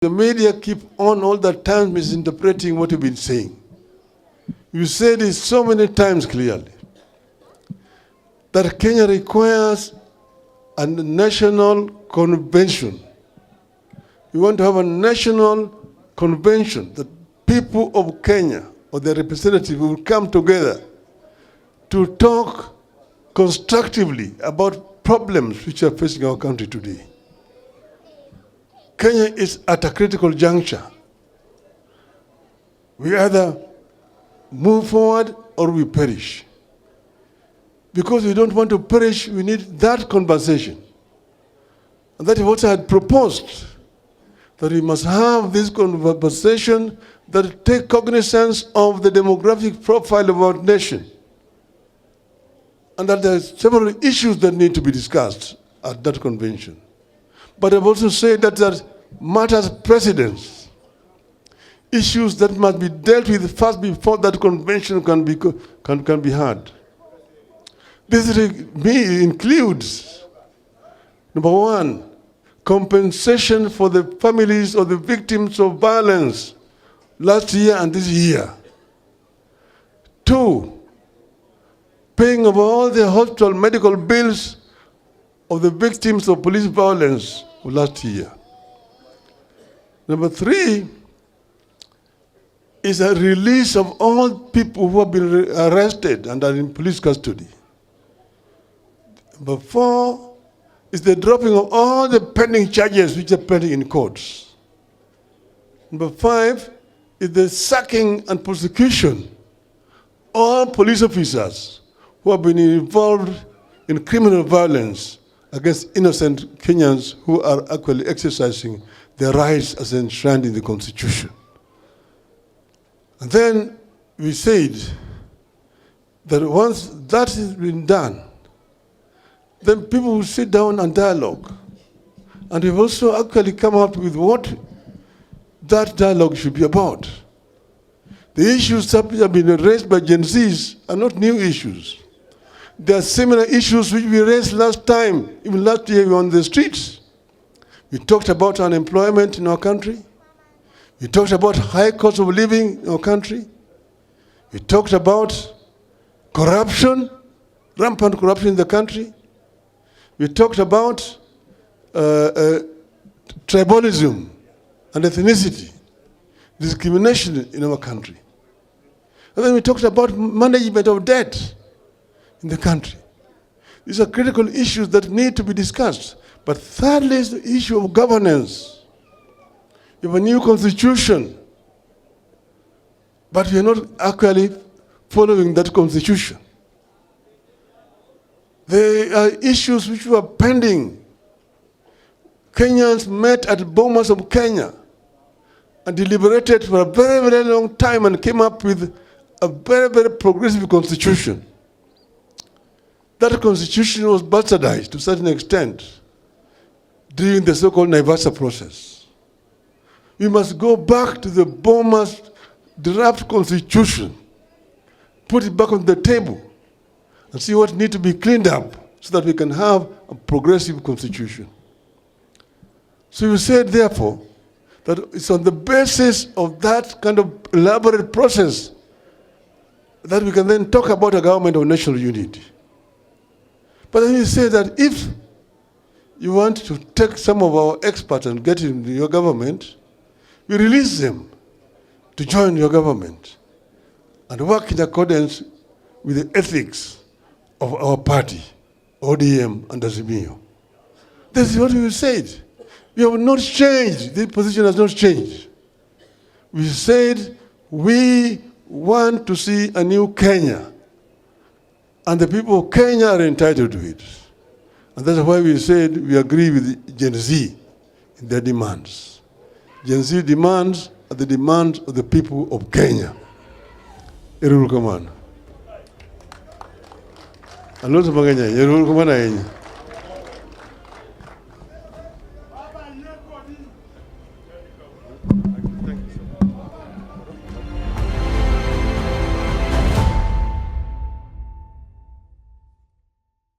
The media keep on all the time misinterpreting what you've been saying. You said it so many times clearly that Kenya requires a national convention. We want to have a national convention that people of Kenya or their representatives will come together to talk constructively about problems which are facing our country today. Kenya is at a critical juncture. We either move forward or we perish. Because we don't want to perish, we need that conversation. And that is what I had proposed, that we must have this conversation that take cognizance of the demographic profile of our nation. And that there are several issues that need to be discussed at that convention. But I've also said that there matters precedence, issues that must be dealt with first before that convention can be had. This includes, number one, compensation for the families of the victims of violence last year and this year. Two, paying of all the hospital medical bills of the victims of police violence last year. Number three is a release of all people who have been arrested and are in police custody. Number four is the dropping of all the pending charges which are pending in courts. Number five is the sacking and prosecution of all police officers who have been involved in criminal violence against innocent Kenyans who are actually exercising their rights as enshrined in the Constitution. And then we said that once that has been done, then people will sit down and dialogue. And we've also actually come up with what that dialogue should be about. The issues that have been raised by Gen Zs are not new issues. There are similar issues which we raised last time, even last year we were on the streets. We talked about unemployment in our country. We talked about high cost of living in our country. We talked about corruption, rampant corruption in the country. We talked about tribalism and ethnicity, discrimination in our country. And then we talked about management of debt in the country. These are critical issues that need to be discussed. But thirdly is the issue of governance. We have a new constitution, but we are not actually following that constitution. There are issues which were pending. Kenyans met at Bomas of Kenya and deliberated for a very, very long time and came up with a very, very progressive constitution. That constitution was bastardized to a certain extent during the so-called Naivasha process. We must go back to the Bomas draft constitution, put it back on the table, and see what needs to be cleaned up so that we can have a progressive constitution. So you said, therefore, that it's on the basis of that kind of elaborate process that we can then talk about a government of national unity. But then you say that if you want to take some of our experts and get into your government, you release them to join your government and work in accordance with the ethics of our party, ODM and Azimio. This is what we said. We have not changed. The position has not changed. We said we want to see a new Kenya. And the people of Kenya are entitled to it. And that's why we said we agree with Gen Z in their demands. Gen Z demands are the demands of the people of Kenya. Irul Kaman. Alonso Maganya, Irul Kamana.